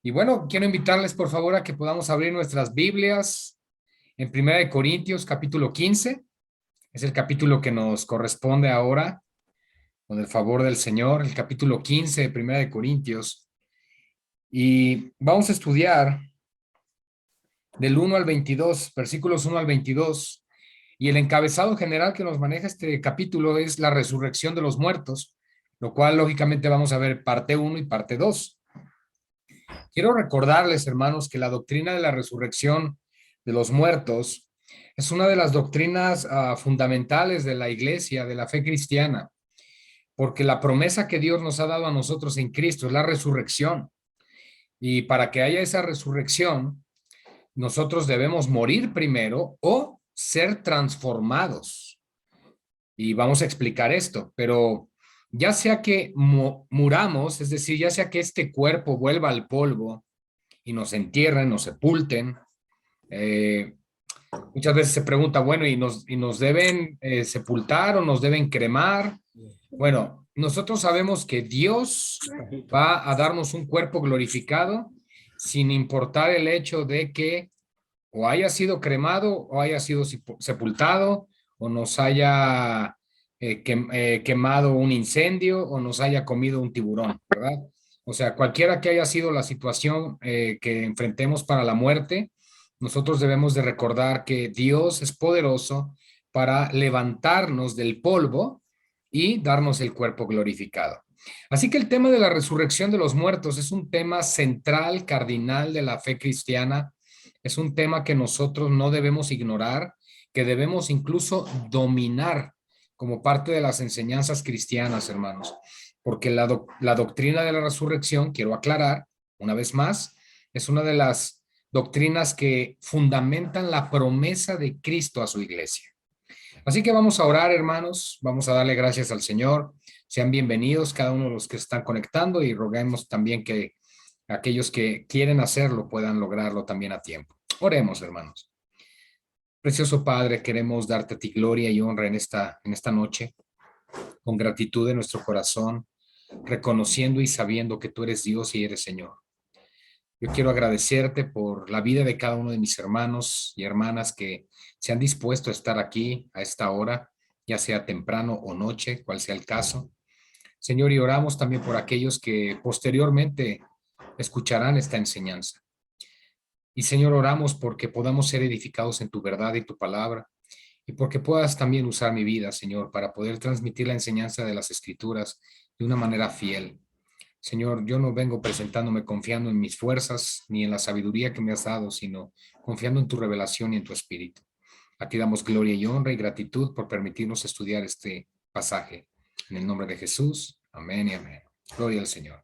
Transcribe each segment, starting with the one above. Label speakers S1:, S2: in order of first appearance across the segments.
S1: Y bueno, quiero invitarles por favor a que podamos abrir nuestras Biblias en Primera de Corintios, capítulo 15. Es el capítulo que nos corresponde ahora, con el favor del Señor, el capítulo 15 de Primera de Corintios. Y vamos a estudiar del 1 al 22, versículos 1 al 22. Y el encabezado general que nos maneja este capítulo es la resurrección de los muertos, lo cual lógicamente vamos a ver parte 1 y parte 2. Quiero recordarles, hermanos, que la doctrina de la resurrección de los muertos es una de las doctrinas fundamentales de la iglesia, de la fe cristiana, porque la promesa que Dios nos ha dado a nosotros en Cristo es la resurrección. Y para que haya esa resurrección, nosotros debemos morir primero o ser transformados. Y vamos a explicar esto, pero ya sea que muramos, es decir, ya sea que este cuerpo vuelva al polvo, y nos entierren, nos sepulten. Eh, Muchas veces se pregunta, bueno, ¿y nos deben sepultar o nos deben cremar? Bueno, nosotros sabemos que Dios va a darnos un cuerpo glorificado sin importar el hecho de que o haya sido cremado o haya sido sepultado o nos haya quemado un incendio o nos haya comido un tiburón, ¿verdad? O sea, cualquiera que haya sido la situación que enfrentemos para la muerte, nosotros debemos de recordar que Dios es poderoso para levantarnos del polvo y darnos el cuerpo glorificado. Así que el tema de la resurrección de los muertos es un tema central, cardinal de la fe cristiana. Es un tema que nosotros no debemos ignorar, que debemos incluso dominar como parte de las enseñanzas cristianas, hermanos, porque la doctrina de la resurrección, quiero aclarar una vez más, es una de las doctrinas que fundamentan la promesa de Cristo a su iglesia. Así que vamos a orar, hermanos, vamos a darle gracias al Señor. Sean bienvenidos cada uno de los que están conectando y roguemos también que aquellos que quieren hacerlo puedan lograrlo también a tiempo. Oremos, hermanos. Precioso Padre, queremos darte a ti gloria y honra en esta noche, con gratitud en nuestro corazón, reconociendo y sabiendo que tú eres Dios y eres Señor. Yo quiero agradecerte por la vida de cada uno de mis hermanos y hermanas que se han dispuesto a estar aquí a esta hora, ya sea temprano o noche, cual sea el caso. Señor, y oramos también por aquellos que posteriormente escucharán esta enseñanza. Y Señor, oramos porque podamos ser edificados en tu verdad y tu palabra, y porque puedas también usar mi vida, Señor, para poder transmitir la enseñanza de las Escrituras de una manera fiel. Señor, yo no vengo presentándome confiando en mis fuerzas ni en la sabiduría que me has dado, sino confiando en tu revelación y en tu espíritu. A ti damos gloria y honra y gratitud por permitirnos estudiar este pasaje. En el nombre de Jesús, amén y amén. Gloria al Señor.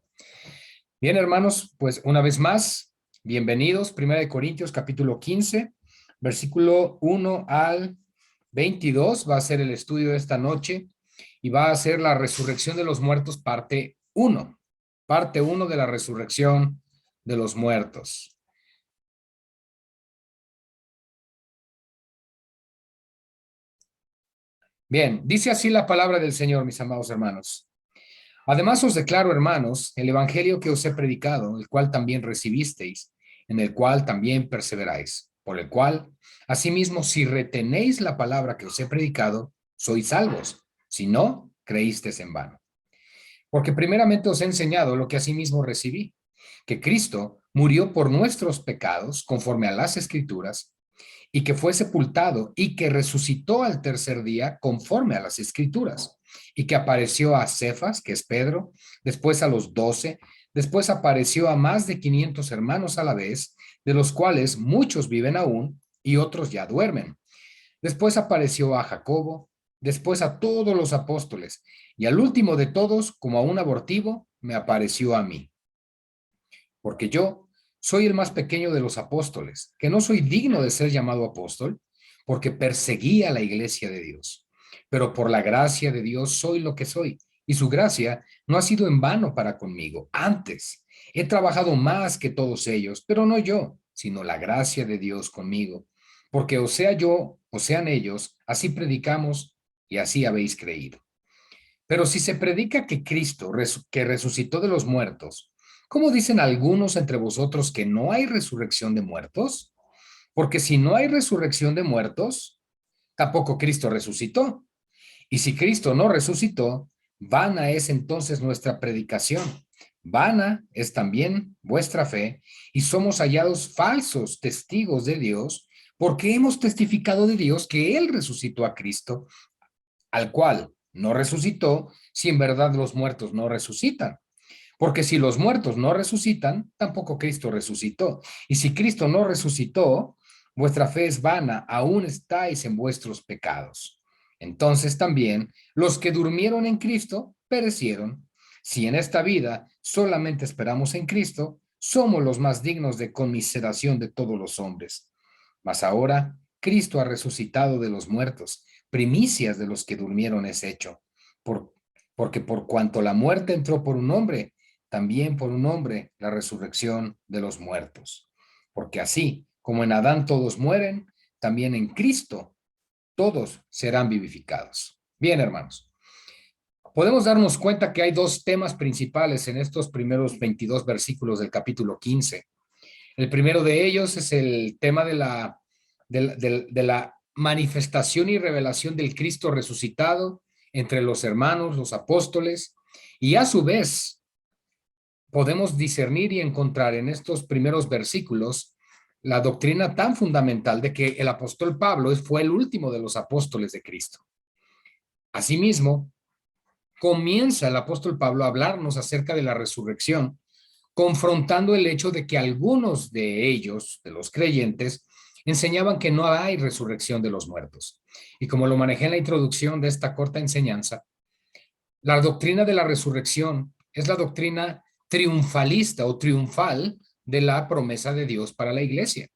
S1: Bien, hermanos, pues una vez más, bienvenidos. Primera de Corintios, capítulo 15, versículo 1 al 22 va a ser el estudio de esta noche y va a ser la resurrección de los muertos, parte 1. Parte 1 de la resurrección de los muertos. Bien, dice así la palabra del Señor, mis amados hermanos. Además os declaro, hermanos, el evangelio que os he predicado, el cual también recibisteis, en el cual también perseveráis, por el cual, asimismo, si retenéis la palabra que os he predicado, sois salvos. Si no, creísteis en vano. Porque primeramente os he enseñado lo que asimismo recibí, que Cristo murió por nuestros pecados, conforme a las Escrituras, y que fue sepultado y que resucitó al tercer día conforme a las Escrituras, y que apareció a Cefas, que es Pedro, después a los 12, después apareció a más de 500 hermanos a la vez, de los cuales muchos viven aún y otros ya duermen. Después apareció a Jacobo, después a todos los apóstoles, y al último de todos, como a un abortivo, me apareció a mí. Porque yo soy el más pequeño de los apóstoles, que no soy digno de ser llamado apóstol, porque perseguía la iglesia de Dios. Pero por la gracia de Dios soy lo que soy, y su gracia no ha sido en vano para conmigo. Antes, he trabajado más que todos ellos, pero no yo, sino la gracia de Dios conmigo. Porque o sea yo, o sean ellos, así predicamos y así habéis creído. Pero si se predica que Cristo, que resucitó de los muertos, ¿Cómo dicen algunos entre vosotros que no hay resurrección de muertos? Porque si no hay resurrección de muertos, tampoco Cristo resucitó. Y si Cristo no resucitó, vana es entonces nuestra predicación. Vana es también vuestra fe, y somos hallados falsos testigos de Dios, porque hemos testificado de Dios que Él resucitó a Cristo, al cual no resucitó, si en verdad los muertos no resucitan. Porque si los muertos no resucitan, tampoco Cristo resucitó. Y si Cristo no resucitó, vuestra fe es vana, aún estáis en vuestros pecados. Entonces también los que durmieron en Cristo perecieron. Si en esta vida solamente esperamos en Cristo, somos los más dignos de conmiseración de todos los hombres. Mas ahora Cristo ha resucitado de los muertos, primicias de los que durmieron es hecho. Por, porque por cuanto la muerte entró por un hombre, también por un hombre la resurrección de los muertos. Porque así como en Adán todos mueren, también en Cristo todos serán vivificados. Bien, hermanos, podemos darnos cuenta que hay dos temas principales en estos primeros 22 versículos del capítulo 15. El primero de ellos es el tema de la manifestación y revelación del Cristo resucitado entre los hermanos, los apóstoles, y a su vez podemos discernir y encontrar en estos primeros versículos la doctrina tan fundamental de que el apóstol Pablo fue el último de los apóstoles de Cristo. Asimismo, comienza el apóstol Pablo a hablarnos acerca de la resurrección, confrontando el hecho de que algunos de ellos, de los creyentes, enseñaban que no hay resurrección de los muertos. Y como lo manejé en la introducción de esta corta enseñanza, la doctrina de la resurrección es la doctrina triunfalista o triunfal de la promesa de Dios para la iglesia.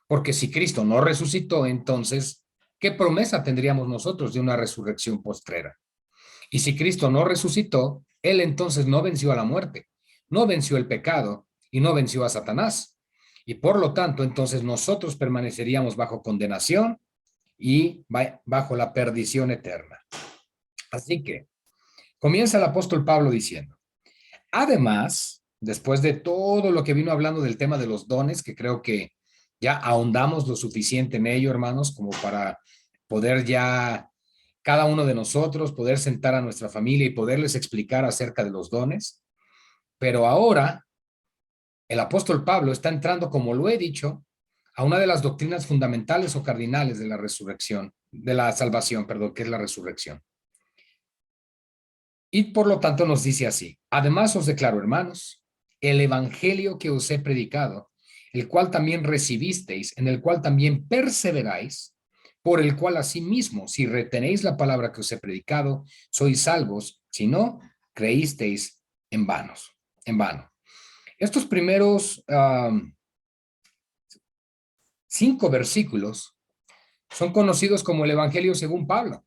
S1: Porque si Cristo no resucitó, entonces, ¿qué promesa tendríamos nosotros de una resurrección postrera? Y si Cristo no resucitó, Él entonces no venció a la muerte, no venció el pecado y no venció a Satanás. Y por lo tanto, entonces nosotros permaneceríamos bajo condenación y bajo la perdición eterna. Así que comienza el apóstol Pablo diciendo, además, después de todo lo que vino hablando del tema de los dones, que creo que ya ahondamos lo suficiente en ello, hermanos, como para poder ya cada uno de nosotros poder sentar a nuestra familia y poderles explicar acerca de los dones. Pero ahora el apóstol Pablo está entrando, como lo he dicho, a una de las doctrinas fundamentales o cardinales de la resurrección, de la salvación, perdón, que es la resurrección. Y por lo tanto nos dice así, además os declaro, hermanos, el evangelio que os he predicado, el cual también recibisteis, en el cual también perseveráis, por el cual asimismo, si retenéis la palabra que os he predicado, sois salvos, si no, creísteis en vanos, en vano. Estos primeros 5 versículos son conocidos como el evangelio según Pablo,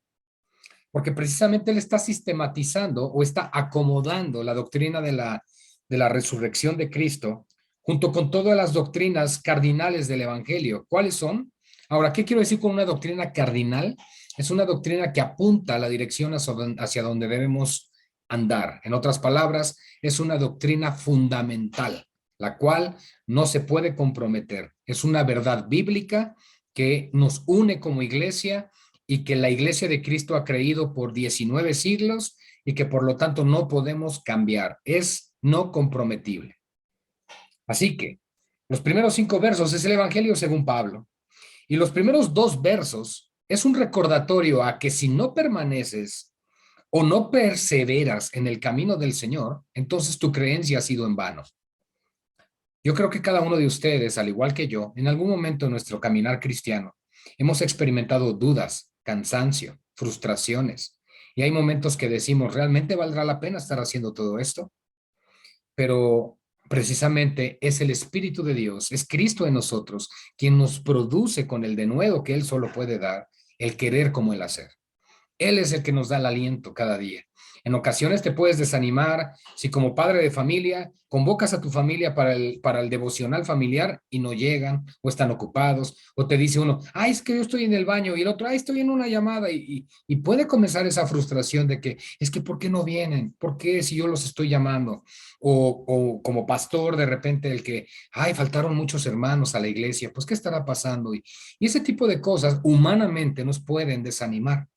S1: porque precisamente él está sistematizando o está acomodando la doctrina de la resurrección de Cristo junto con todas las doctrinas cardinales del Evangelio. ¿Cuáles son? Ahora, ¿qué quiero decir con una doctrina cardinal? Es una doctrina que apunta a la dirección hacia donde debemos andar. En otras palabras, es una doctrina fundamental, la cual no se puede comprometer. Es una verdad bíblica que nos une como iglesia y que la iglesia de Cristo ha creído por 19 siglos y que por lo tanto no podemos cambiar. Es no comprometible. Así que los primeros 5 versos es el Evangelio según Pablo y los primeros 2 versos es un recordatorio a que si no permaneces o no perseveras en el camino del Señor, entonces tu creencia ha sido en vano. Yo creo que cada uno de ustedes, al igual que yo, en algún momento de nuestro caminar cristiano, hemos experimentado dudas, cansancio, frustraciones. Y hay momentos que decimos, ¿realmente valdrá la pena estar haciendo todo esto? Pero precisamente es el Espíritu de Dios, es Cristo en nosotros, quien nos produce con el denuedo que Él solo puede dar, el querer como el hacer. Él es el que nos da el aliento cada día. En ocasiones te puedes desanimar si como padre de familia convocas a tu familia para el devocional familiar y no llegan o están ocupados o te dice uno, ay, es que yo estoy en el baño y el otro, ay, estoy en una llamada y puede comenzar esa frustración de que es que ¿por qué no vienen? ¿Por qué si yo los estoy llamando? O como pastor de repente el que, ay, faltaron muchos hermanos a la iglesia, pues ¿qué estará pasando? Y ese tipo de cosas humanamente nos pueden desanimar.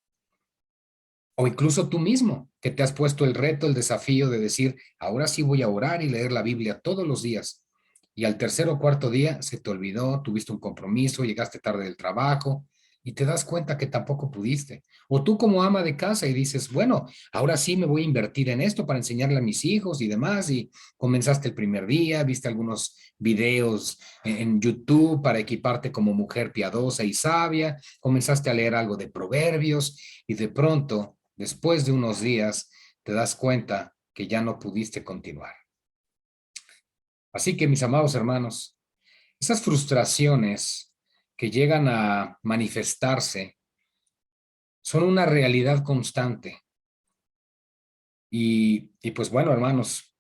S1: O incluso tú mismo, que te has puesto el reto, el desafío de decir, ahora sí voy a orar y leer la Biblia todos los días. Y al tercer o cuarto día se te olvidó, tuviste un compromiso, llegaste tarde del trabajo y te das cuenta que tampoco pudiste. O tú como ama de casa y dices, bueno, ahora sí me voy a invertir en esto para enseñarle a mis hijos y demás. Y comenzaste el primer día, viste algunos videos en YouTube para equiparte como mujer piadosa y sabia, comenzaste a leer algo de proverbios y de pronto después de unos días te das cuenta que ya no pudiste continuar. Así que, mis amados hermanos, esas frustraciones que llegan a manifestarse son una realidad constante. Y pues bueno, hermanos,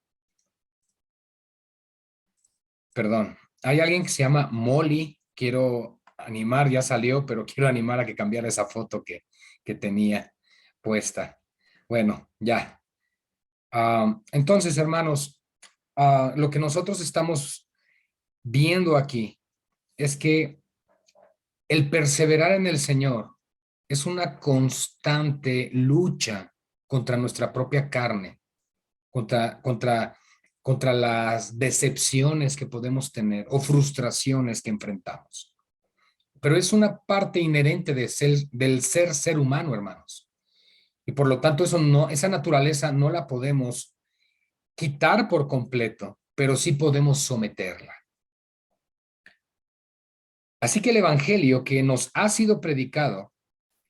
S1: perdón, hay alguien que se llama Molly, quiero animar, ya salió, pero quiero animar a que cambiara esa foto que tenía puesta. Bueno, ya. Entonces, hermanos, lo que nosotros estamos viendo aquí es que el perseverar en el Señor es una constante lucha contra nuestra propia carne, contra, contra, contra las decepciones que podemos tener o frustraciones que enfrentamos. Pero es una parte inherente del ser humano, hermanos. Y por lo tanto, esa naturaleza no la podemos quitar por completo, pero sí podemos someterla. Así que el evangelio que nos ha sido predicado,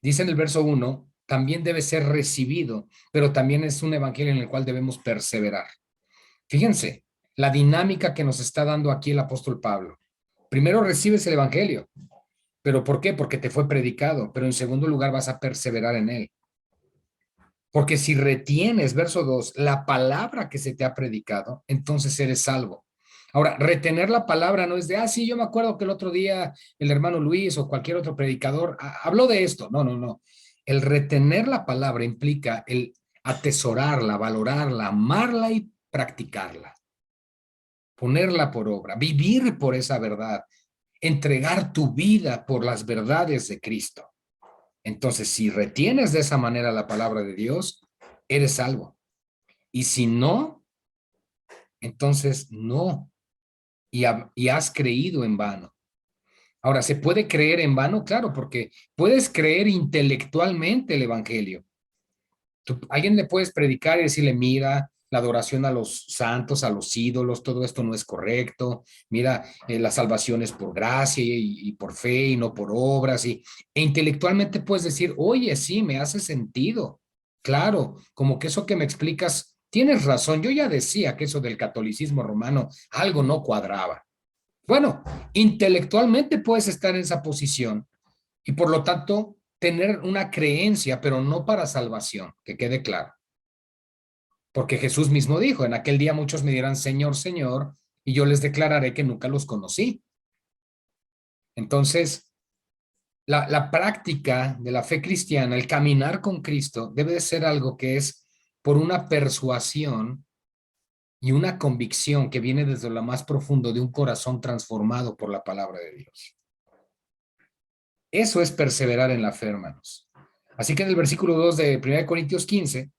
S1: dice en el verso 1, también debe ser recibido, pero también es un evangelio en el cual debemos perseverar. Fíjense la dinámica que nos está dando aquí el apóstol Pablo. Primero recibes el evangelio, pero ¿por qué? Porque te fue predicado, pero en segundo lugar vas a perseverar en él. Porque si retienes, verso 2, la palabra que se te ha predicado, entonces eres salvo. Ahora, retener la palabra no es de, sí, yo me acuerdo que el otro día el hermano Luis o cualquier otro predicador habló de esto. No, no, no. El retener la palabra implica el atesorarla, valorarla, amarla y practicarla. Ponerla por obra, vivir por esa verdad, entregar tu vida por las verdades de Cristo. Entonces, si retienes de esa manera la palabra de Dios, eres salvo. Y si no, entonces no. Y has creído en vano. Ahora, ¿se puede creer en vano? Claro, porque puedes creer intelectualmente el Evangelio. Alguien le puedes predicar y decirle, mira, la adoración a los santos, a los ídolos, todo esto no es correcto. Mira, la salvación es por gracia y por fe y no por obras. E intelectualmente puedes decir, oye, sí, me hace sentido. Claro, como que eso que me explicas, tienes razón. Yo ya decía que eso del catolicismo romano algo no cuadraba. Bueno, intelectualmente puedes estar en esa posición y por lo tanto tener una creencia, pero no para salvación, que quede claro. Porque Jesús mismo dijo, en aquel día muchos me dirán, Señor, Señor, y yo les declararé que nunca los conocí. Entonces, la práctica de la fe cristiana, el caminar con Cristo, debe de ser algo que es por una persuasión y una convicción que viene desde lo más profundo de un corazón transformado por la palabra de Dios. Eso es perseverar en la fe, hermanos. Así que en el versículo 2 de 1 Corintios 15,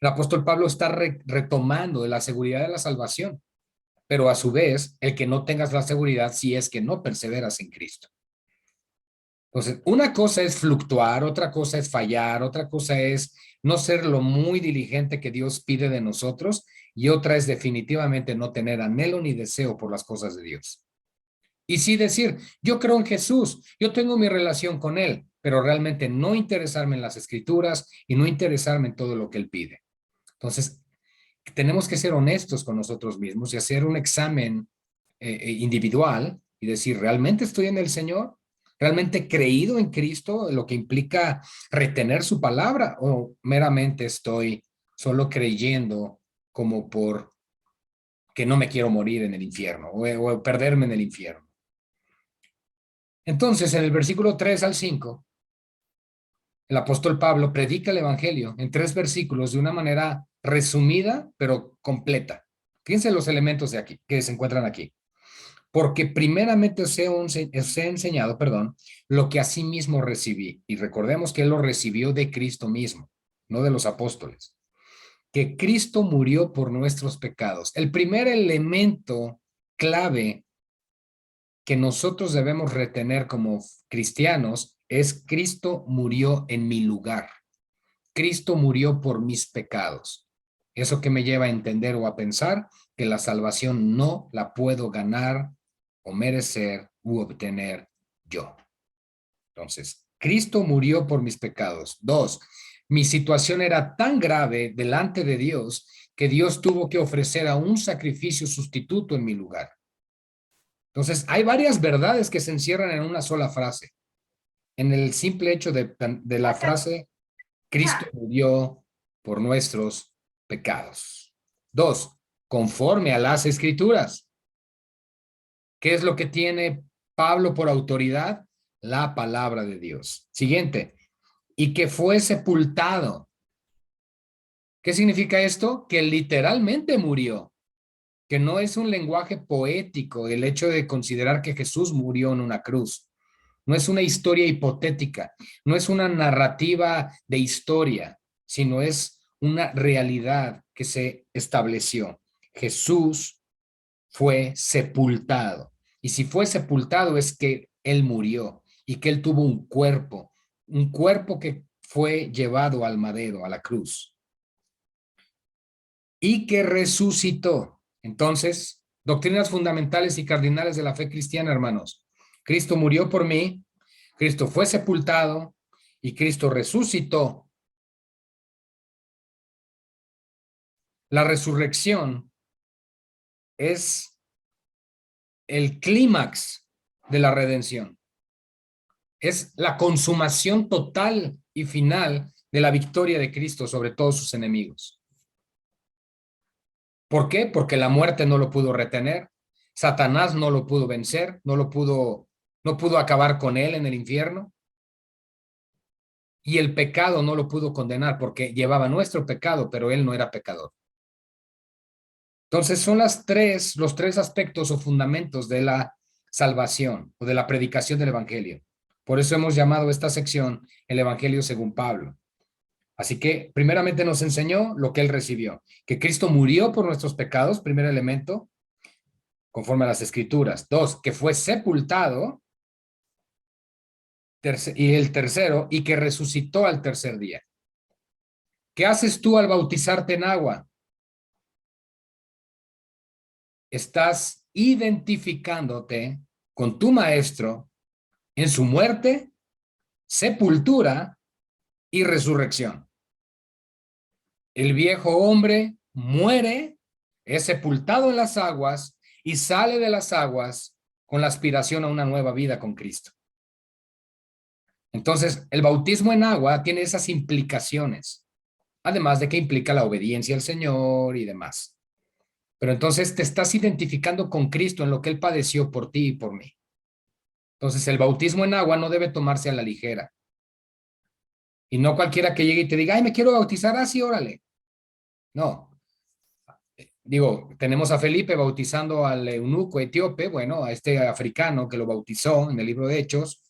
S1: el apóstol Pablo está retomando de la seguridad de la salvación, pero a su vez, el que no tengas la seguridad si es que no perseveras en Cristo. Entonces, una cosa es fluctuar, otra cosa es fallar, otra cosa es no ser lo muy diligente que Dios pide de nosotros y otra es definitivamente no tener anhelo ni deseo por las cosas de Dios. Y sí decir, yo creo en Jesús, yo tengo mi relación con Él, pero realmente no interesarme en las escrituras y no interesarme en todo lo que Él pide. Entonces, tenemos que ser honestos con nosotros mismos y hacer un examen individual y decir, ¿realmente estoy en el Señor? ¿Realmente he creído en Cristo, lo que implica retener su palabra? ¿O meramente estoy solo creyendo como por que no me quiero morir en el infierno o perderme en el infierno. Entonces, en el versículo 3 al 5, el apóstol Pablo predica el evangelio en 3 versículos de una manera resumida, pero completa. Fíjense los elementos de aquí que se encuentran aquí. Porque primeramente os he enseñado, perdón, lo que asimismo recibí. Y recordemos que él lo recibió de Cristo mismo, no de los apóstoles. Que Cristo murió por nuestros pecados. El primer elemento clave que nosotros debemos retener como cristianos es Cristo murió en mi lugar. Cristo murió por mis pecados. Eso que me lleva a entender o a pensar que la salvación no la puedo ganar o merecer u obtener yo. Entonces, Cristo murió por mis pecados. 2, mi situación era tan grave delante de Dios que Dios tuvo que ofrecer a un sacrificio sustituto en mi lugar. Entonces, hay varias verdades que se encierran en una sola frase. En el simple hecho de la frase, Cristo murió por nuestros pecados. 2, conforme a las Escrituras. ¿Qué es lo que tiene Pablo por autoridad? La palabra de Dios. Siguiente, y que fue sepultado. ¿Qué significa esto? Que literalmente murió, que no es un lenguaje poético el hecho de considerar que Jesús murió en una cruz. No es una historia hipotética, no es una narrativa de historia, sino es una realidad que se estableció. Jesús fue sepultado. Y si fue sepultado es que él murió y que él tuvo un cuerpo que fue llevado al madero, a la cruz, y que resucitó. Entonces, doctrinas fundamentales y cardinales de la fe cristiana, hermanos. Cristo murió por mí, Cristo fue sepultado y Cristo resucitó. La resurrección es el clímax de la redención. Es la consumación total y final de la victoria de Cristo sobre todos sus enemigos. ¿Por qué? Porque la muerte no lo pudo retener, Satanás no lo pudo vencer, no pudo acabar con él en el infierno, y el pecado no lo pudo condenar porque llevaba nuestro pecado, pero él no era pecador. Entonces son los tres aspectos o fundamentos de la salvación o de la predicación del evangelio. Por eso hemos llamado esta sección el evangelio según Pablo. Así que primeramente nos enseñó lo que él recibió, que Cristo murió por nuestros pecados, primer elemento, conforme a las escrituras. 2, que fue sepultado, y el tercero, y que resucitó al tercer día. ¿Qué haces tú al bautizarte en agua? Estás identificándote con tu maestro en su muerte, sepultura y resurrección. El viejo hombre muere, es sepultado en las aguas y sale de las aguas con la aspiración a una nueva vida con Cristo. Entonces, el bautismo en agua tiene esas implicaciones, además de que implica la obediencia al Señor y demás. Pero entonces te estás identificando con Cristo en lo que Él padeció por ti y por mí. Entonces, el bautismo en agua no debe tomarse a la ligera. Y no cualquiera que llegue y te diga, ay, me quiero bautizar así, órale. No. Digo, tenemos a Felipe bautizando al eunuco etíope, bueno, a este africano que lo bautizó en el libro de Hechos,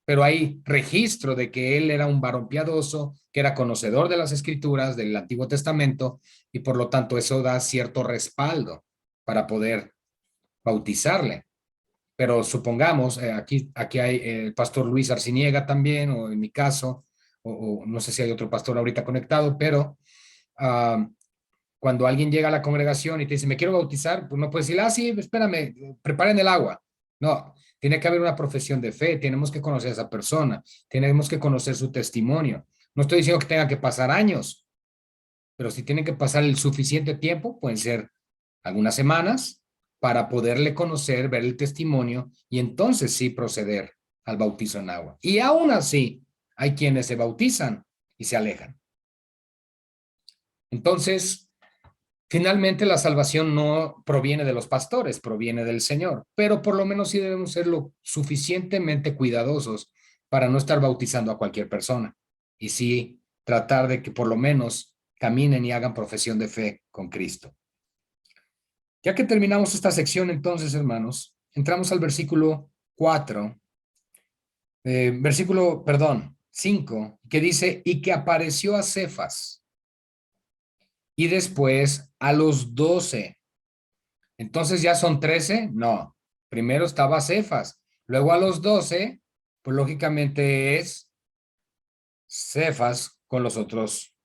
S1: pero hay registro de que él era un varón piadoso, que era conocedor de las escrituras del Antiguo Testamento, y por lo tanto eso da cierto respaldo para poder bautizarle. Pero supongamos, aquí hay el pastor Luis Arciniega también, o en mi caso, o no sé si hay otro pastor ahorita conectado, pero cuando alguien llega a la congregación y te dice, me quiero bautizar, pues no puedes decir, sí, espérame, preparen el agua. No, tiene que haber una profesión de fe, tenemos que conocer a esa persona, tenemos que conocer su testimonio. No estoy diciendo que tenga que pasar años, pero si tiene que pasar el suficiente tiempo, pueden ser algunas semanas para poderle conocer, ver el testimonio y entonces sí proceder al bautizo en agua. Y aún así, hay quienes se bautizan y se alejan. Entonces, finalmente la salvación no proviene de los pastores, proviene del Señor, pero por lo menos sí debemos ser lo suficientemente cuidadosos para no estar bautizando a cualquier persona y sí tratar de que por lo menos caminen y hagan profesión de fe con Cristo. Ya que terminamos esta sección, entonces, hermanos, entramos al versículo 4, perdón, 5, que dice, y que apareció a Cefas y después a los 12. Entonces ya son 13, no. Primero estaba Cefas, luego a los 12, pues lógicamente es Cefas con los otros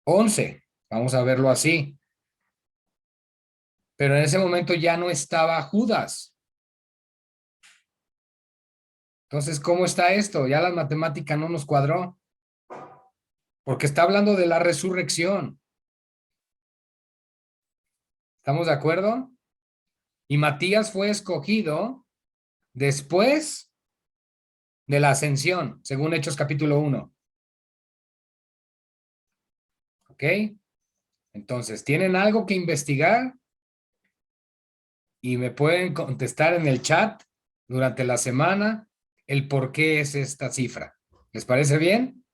S1: 11. Vamos a verlo así. Pero en ese momento ya no estaba Judas. Entonces, ¿cómo está esto? Ya la matemática no nos cuadró, porque está hablando de la resurrección. ¿Estamos de acuerdo? Y Matías fue escogido después de la ascensión, según Hechos capítulo 1. ¿Ok? Entonces, ¿tienen algo que investigar? Y me pueden contestar en el chat durante la semana el por qué es esta cifra. ¿Les parece bien?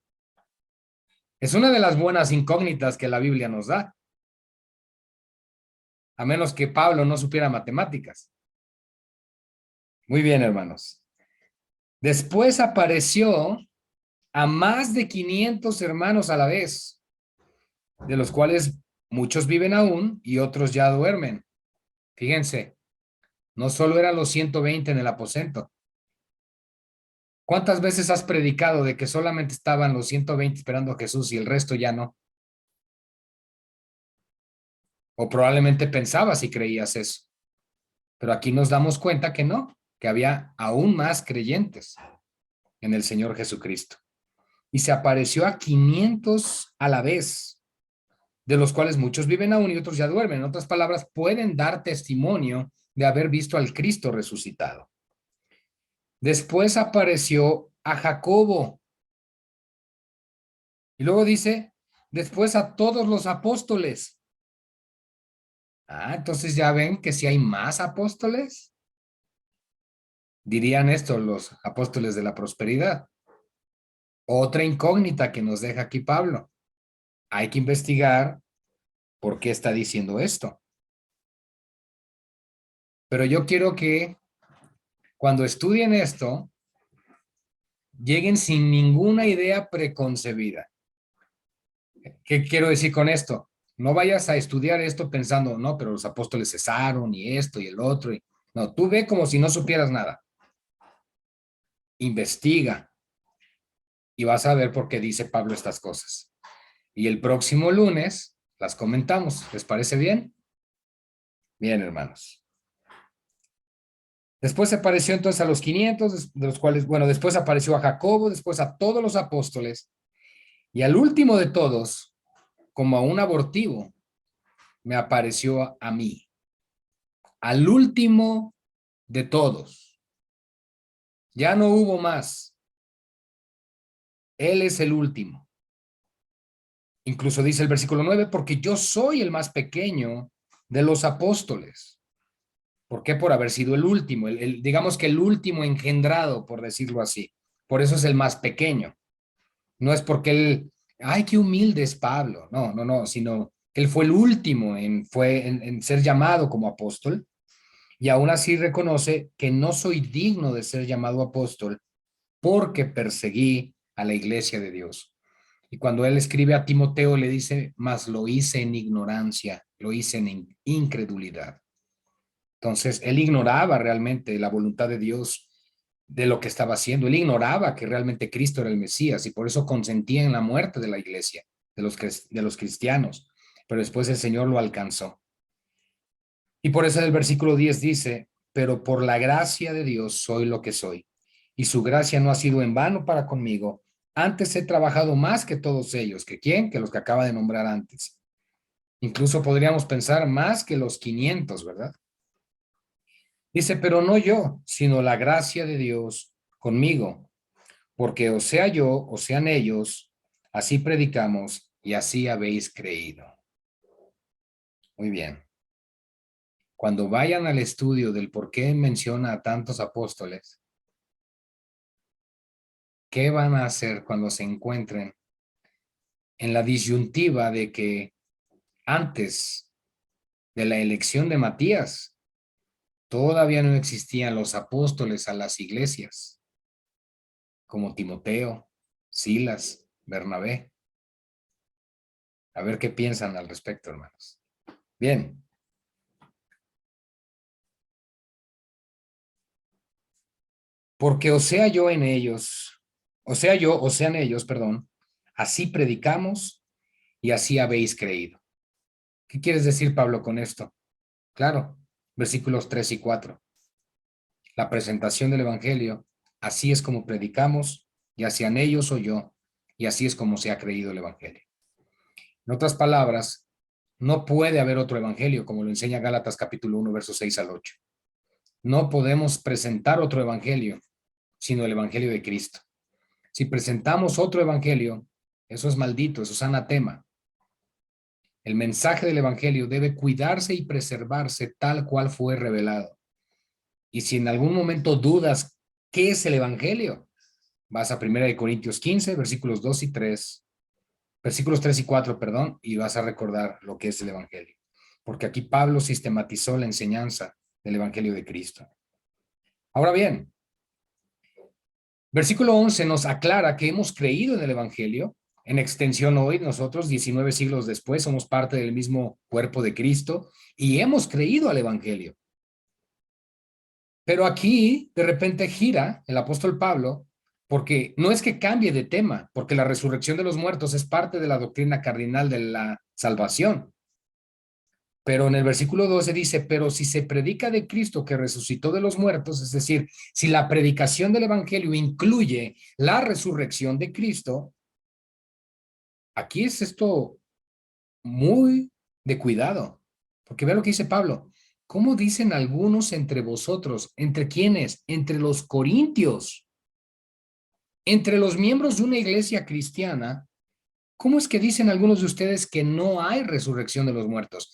S1: Es una de las buenas incógnitas que la Biblia nos da, a menos que Pablo no supiera matemáticas. Muy bien, hermanos. Después apareció a más de 500 hermanos a la vez, de los cuales muchos viven aún y otros ya duermen. Fíjense, no solo eran los 120 en el aposento. ¿Cuántas veces has predicado de que solamente estaban los 120 esperando a Jesús y el resto ya no? O probablemente pensabas y creías eso. Pero aquí nos damos cuenta que no, que había aún más creyentes en el Señor Jesucristo. Y se apareció a 500 a la vez, de los cuales muchos viven aún y otros ya duermen. En otras palabras, pueden dar testimonio de haber visto al Cristo resucitado. Después apareció a Jacobo. Y luego dice, después a todos los apóstoles. Ah, entonces ya ven que si hay más apóstoles, dirían esto los apóstoles de la prosperidad. Otra incógnita que nos deja aquí Pablo. Hay que investigar por qué está diciendo esto. Pero yo quiero que cuando estudien esto, lleguen sin ninguna idea preconcebida. ¿Qué quiero decir con esto? No vayas a estudiar esto pensando, no, pero los apóstoles cesaron y esto y el otro. No, tú ve como si no supieras nada. Investiga y vas a ver por qué dice Pablo estas cosas. Y el próximo lunes las comentamos. ¿Les parece bien? Bien, hermanos. Después apareció entonces a los 500, de los cuales, bueno, después apareció a Jacobo, después a todos los apóstoles, y al último de todos, como a un abortivo, me apareció a mí. Al último de todos. Ya no hubo más. Él es el último. Incluso dice el versículo 9, porque yo soy el más pequeño de los apóstoles. ¿Por qué? Por haber sido el último, digamos que el último engendrado, por decirlo así. Por eso es el más pequeño. No es porque él, ay, qué humilde es Pablo. No, no, no, sino que él fue el último en ser llamado como apóstol y aún así reconoce que no soy digno de ser llamado apóstol porque perseguí a la iglesia de Dios. Y cuando él escribe a Timoteo le dice, mas lo hice en ignorancia, lo hice en incredulidad. Entonces, él ignoraba realmente la voluntad de Dios de lo que estaba haciendo. Él ignoraba que realmente Cristo era el Mesías y por eso consentía en la muerte de la iglesia, de los cristianos. Pero después el Señor lo alcanzó. Y por eso el versículo 10 dice, pero por la gracia de Dios soy lo que soy. Y su gracia no ha sido en vano para conmigo. Antes he trabajado más que todos ellos. ¿Que quién? Que los que acaba de nombrar antes. Incluso podríamos pensar más que los 500, ¿verdad? Dice, pero no yo, sino la gracia de Dios conmigo. Porque o sea yo, o sean ellos, así predicamos, y así habéis creído. Muy bien. Cuando vayan al estudio del por qué menciona a tantos apóstoles, ¿qué van a hacer cuando se encuentren en la disyuntiva de que antes de la elección de Matías, todavía no existían los apóstoles a las iglesias, como Timoteo, Silas, Bernabé? A ver qué piensan al respecto, hermanos. Bien. Porque o sean ellos, perdón, así predicamos y así habéis creído. ¿Qué quieres decir, Pablo, con esto? Claro, versículos 3 y 4. La presentación del Evangelio, así es como predicamos, ya sean ellos o yo, y así es como se ha creído el Evangelio. En otras palabras, no puede haber otro Evangelio, como lo enseña Gálatas capítulo 1, versos 6 al 8. No podemos presentar otro Evangelio, sino el Evangelio de Cristo. Si presentamos otro Evangelio, eso es maldito, eso es anatema. El mensaje del Evangelio debe cuidarse y preservarse tal cual fue revelado. Y si en algún momento dudas qué es el Evangelio, vas a 1 Corintios 15, versículos 2 y 3, versículos 3 y 4, perdón, y vas a recordar lo que es el Evangelio. Porque aquí Pablo sistematizó la enseñanza del Evangelio de Cristo. Ahora bien, versículo 11 nos aclara que hemos creído en el Evangelio. En extensión hoy, nosotros, 19 siglos después, somos parte del mismo cuerpo de Cristo y hemos creído al Evangelio. Pero aquí, de repente, gira el apóstol Pablo, porque no es que cambie de tema, porque la resurrección de los muertos es parte de la doctrina cardinal de la salvación. Pero en el versículo 12 dice, pero si se predica de Cristo que resucitó de los muertos, es decir, si la predicación del Evangelio incluye la resurrección de Cristo, aquí es esto muy de cuidado, porque vea lo que dice Pablo. ¿Cómo dicen algunos entre vosotros? ¿Entre quiénes? Entre los corintios, entre los miembros de una iglesia cristiana. ¿Cómo es que dicen algunos de ustedes que no hay resurrección de los muertos?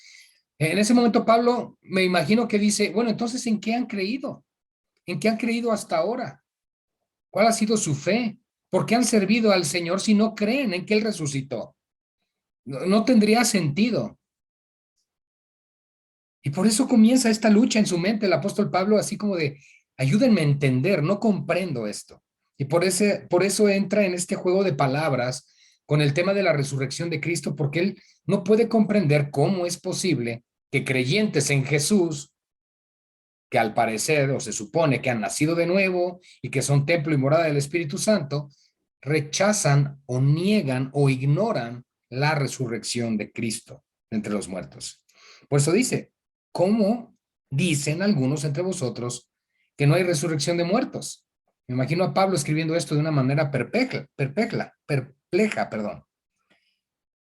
S1: En ese momento Pablo me imagino que dice, bueno, entonces ¿en qué han creído? ¿En qué han creído hasta ahora? ¿Cuál ha sido su fe? ¿Por qué han servido al Señor si no creen en que Él resucitó? No tendría sentido. Y por eso comienza esta lucha en su mente el apóstol Pablo, así como de, ayúdenme a entender, no comprendo esto. Y por eso entra en este juego de palabras con el tema de la resurrección de Cristo, porque él no puede comprender cómo es posible que creyentes en Jesús, que al parecer o se supone que han nacido de nuevo y que son templo y morada del Espíritu Santo, rechazan o niegan o ignoran la resurrección de Cristo entre los muertos. Por eso dice, ¿cómo dicen algunos entre vosotros que no hay resurrección de muertos? Me imagino a Pablo escribiendo esto de una manera perpleja, perdón.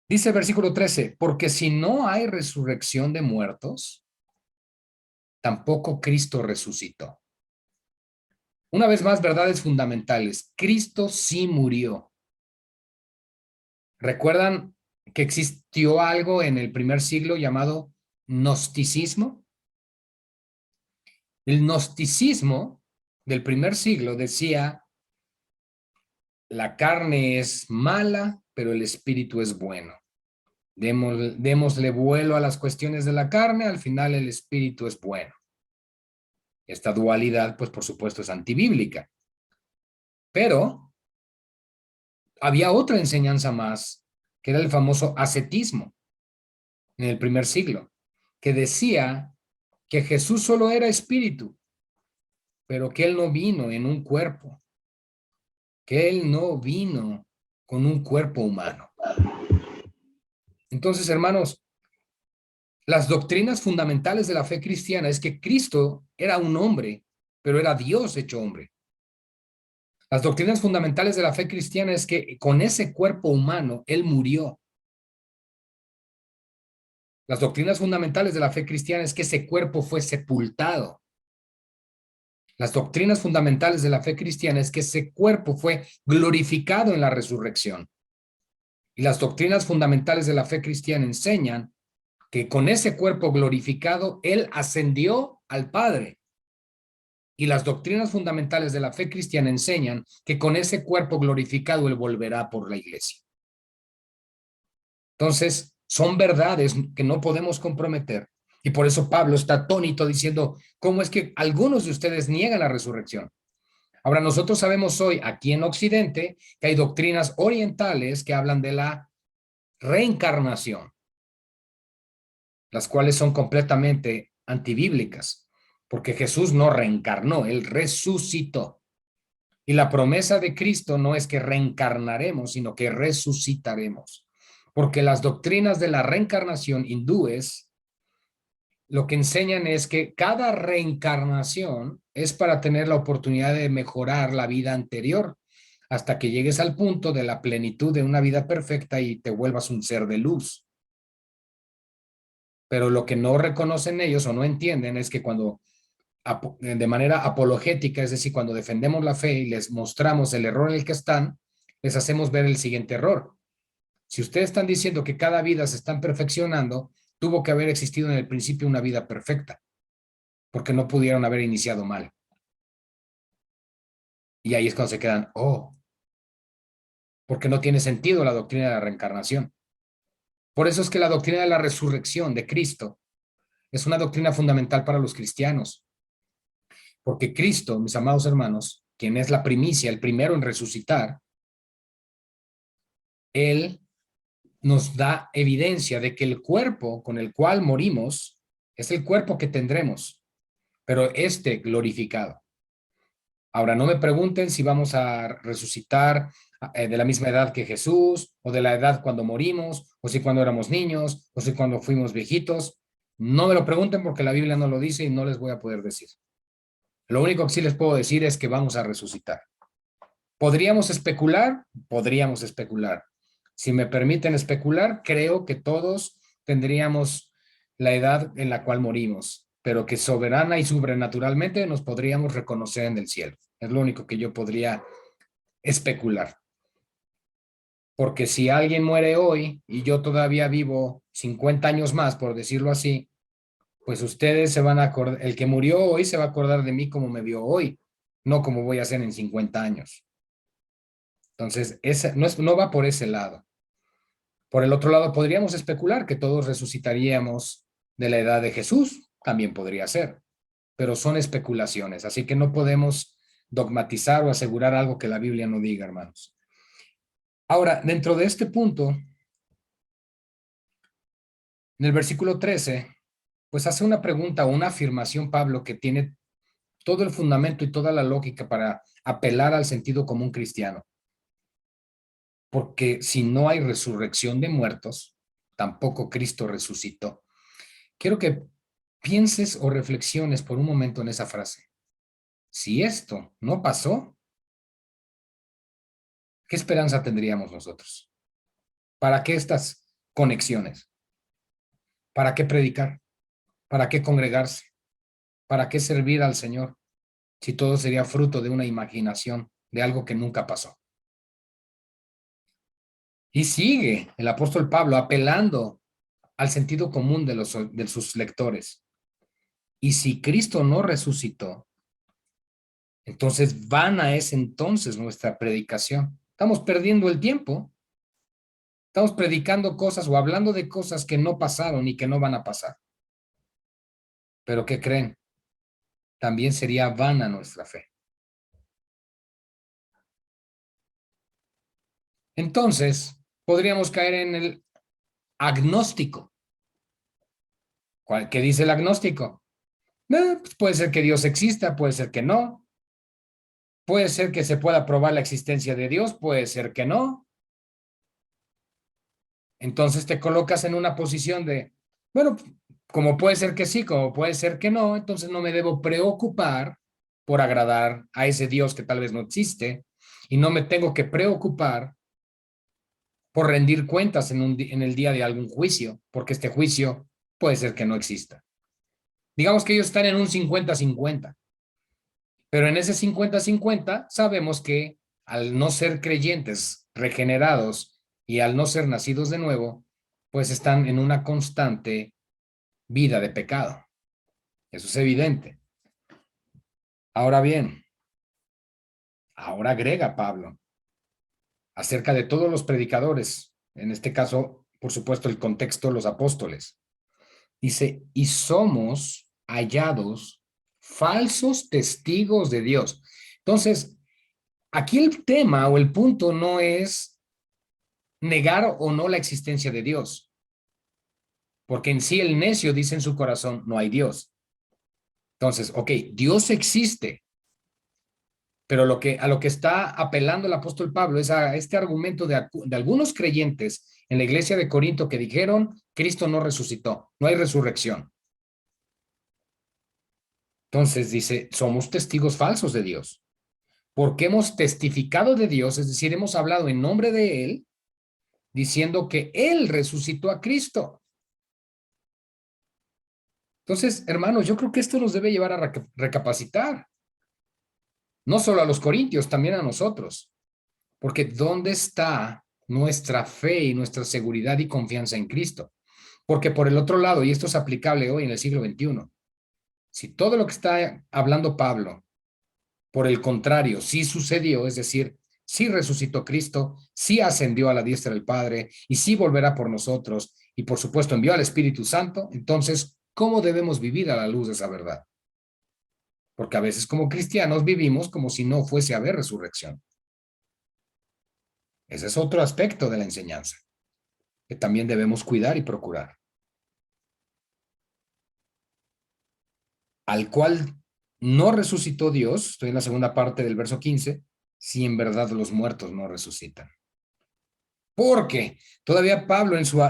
S1: Dice el versículo 13, porque si no hay resurrección de muertos, tampoco Cristo resucitó. Una vez más, verdades fundamentales. Cristo sí murió. ¿Recuerdan que existió algo en el primer siglo llamado gnosticismo? El gnosticismo del primer siglo decía, la carne es mala, pero el espíritu es bueno. Démosle vuelo a las cuestiones de la carne, al final el espíritu es bueno. Esta dualidad, pues por supuesto, es antibíblica. Pero había otra enseñanza más, que era el famoso ascetismo en el primer siglo, que decía que Jesús solo era espíritu, pero que él no vino en un cuerpo, que él no vino con un cuerpo humano. Entonces, hermanos, las doctrinas fundamentales de la fe cristiana es que Cristo era un hombre, pero era Dios hecho hombre. Las doctrinas fundamentales de la fe cristiana es que con ese cuerpo humano él murió. Las doctrinas fundamentales de la fe cristiana es que ese cuerpo fue sepultado. Las doctrinas fundamentales de la fe cristiana es que ese cuerpo fue glorificado en la resurrección. Y las doctrinas fundamentales de la fe cristiana enseñan que con ese cuerpo glorificado, Él ascendió al Padre. Y las doctrinas fundamentales de la fe cristiana enseñan que con ese cuerpo glorificado Él volverá por la iglesia. Entonces, son verdades que no podemos comprometer. Y por eso Pablo está atónito diciendo, ¿cómo es que algunos de ustedes niegan la resurrección? Ahora, nosotros sabemos hoy aquí en Occidente que hay doctrinas orientales que hablan de la reencarnación, las cuales son completamente antibíblicas, porque Jesús no reencarnó, Él resucitó. Y la promesa de Cristo no es que reencarnaremos, sino que resucitaremos. Porque las doctrinas de la reencarnación hindúes lo que enseñan es que cada reencarnación es para tener la oportunidad de mejorar la vida anterior hasta que llegues al punto de la plenitud de una vida perfecta y te vuelvas un ser de luz. Pero lo que no reconocen ellos o no entienden es que cuando de manera apologética, es decir, cuando defendemos la fe y les mostramos el error en el que están, les hacemos ver el siguiente error. Si ustedes están diciendo que cada vida se están perfeccionando, tuvo que haber existido en el principio una vida perfecta, porque no pudieron haber iniciado mal. Y ahí es cuando se quedan, porque no tiene sentido la doctrina de la reencarnación. Por eso es que la doctrina de la resurrección de Cristo es una doctrina fundamental para los cristianos. Porque Cristo, mis amados hermanos, quien es la primicia, el primero en resucitar, Él nos da evidencia de que el cuerpo con el cual morimos es el cuerpo que tendremos, pero glorificado. Ahora, no me pregunten si vamos a resucitar de la misma edad que Jesús, o de la edad cuando morimos, o si cuando éramos niños, o si cuando fuimos viejitos. No me lo pregunten porque la Biblia no lo dice y no les voy a poder decir. Lo único que sí les puedo decir es que vamos a resucitar. ¿Podríamos especular? Podríamos especular. Si me permiten especular, creo que todos tendríamos la edad en la cual morimos, pero que soberana y sobrenaturalmente nos podríamos reconocer en el cielo. Es lo único que yo podría especular. Porque si alguien muere hoy y yo todavía vivo 50 años más, por decirlo así, pues ustedes se van a acordar, el que murió hoy se va a acordar de mí como me vio hoy, no como voy a ser en 50 años. Entonces, no va por ese lado. Por el otro lado, podríamos especular que todos resucitaríamos de la edad de Jesús, también podría ser, pero son especulaciones, así que no podemos dogmatizar o asegurar algo que la Biblia no diga, hermanos. Ahora, dentro de este punto, en el versículo 13, pues hace una pregunta o una afirmación Pablo que tiene todo el fundamento y toda la lógica para apelar al sentido común cristiano. Porque si no hay resurrección de muertos, tampoco Cristo resucitó. Quiero que pienses o reflexiones por un momento en esa frase. Si esto no pasó, ¿qué esperanza tendríamos nosotros? ¿Para qué estas conexiones? ¿Para qué predicar? ¿Para qué congregarse? ¿Para qué servir al Señor? Si todo sería fruto de una imaginación, de algo que nunca pasó. Y sigue el apóstol Pablo apelando al sentido común de sus lectores. Y si Cristo no resucitó, entonces vana es entonces nuestra predicación. Estamos perdiendo el tiempo. Estamos predicando cosas o hablando de cosas que no pasaron y que no van a pasar. Pero ¿qué creen? También sería vana nuestra fe. Entonces, podríamos caer en el agnóstico. ¿Qué dice el agnóstico? Pues puede ser que Dios exista, puede ser que no. Puede ser que se pueda probar la existencia de Dios, puede ser que no. Entonces te colocas en una posición de, bueno, como puede ser que sí, como puede ser que no, entonces no me debo preocupar por agradar a ese Dios que tal vez no existe y no me tengo que preocupar por rendir cuentas en el día de algún juicio, porque este juicio puede ser que no exista. Digamos que ellos están en un 50-50, pero en ese 50-50 sabemos que al no ser creyentes regenerados y al no ser nacidos de nuevo, pues están en una constante vida de pecado. Eso es evidente. Ahora bien, ahora agrega Pablo acerca de todos los predicadores, en este caso, por supuesto, el contexto, los apóstoles. Dice, y somos hallados falsos testigos de Dios. Entonces, aquí el tema o el punto no es negar o no la existencia de Dios, porque en sí el necio dice en su corazón, no hay Dios. Entonces, ok, Dios existe, pero a lo que está apelando el apóstol Pablo es a este argumento de algunos creyentes en la iglesia de Corinto que dijeron, Cristo no resucitó, no hay resurrección. Entonces dice, somos testigos falsos de Dios, porque hemos testificado de Dios, es decir, hemos hablado en nombre de Él, diciendo que Él resucitó a Cristo. Entonces, hermanos, yo creo que esto nos debe llevar a recapacitar, no solo a los corintios, también a nosotros, porque ¿dónde está nuestra fe y nuestra seguridad y confianza en Cristo? Porque por el otro lado, y esto es aplicable hoy en el siglo XXI, si todo lo que está hablando Pablo, por el contrario, sí sucedió, es decir, sí resucitó Cristo, sí ascendió a la diestra del Padre y sí volverá por nosotros y por supuesto envió al Espíritu Santo, entonces, ¿cómo debemos vivir a la luz de esa verdad? Porque a veces como cristianos vivimos como si no fuese a haber resurrección. Ese es otro aspecto de la enseñanza que también debemos cuidar y procurar. Al cual no resucitó Dios, estoy en la segunda parte del verso 15, si en verdad los muertos no resucitan. Porque todavía Pablo en su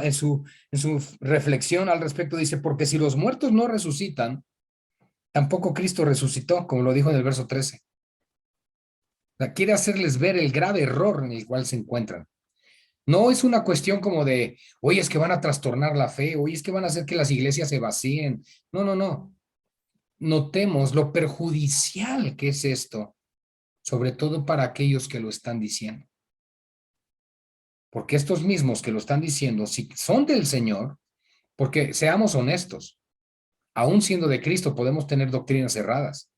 S1: reflexión al respecto dice, porque si los muertos no resucitan, tampoco Cristo resucitó, como lo dijo en el verso 13. O sea, quiere hacerles ver el grave error en el cual se encuentran. No es una cuestión como de, oye, es que van a trastornar la fe, oye, es que van a hacer que las iglesias se vacíen. No, no, no. Notemos lo perjudicial que es esto, sobre todo para aquellos que lo están diciendo. Porque estos mismos que lo están diciendo, si son del Señor, porque seamos honestos, aún siendo de Cristo podemos tener doctrinas erradas.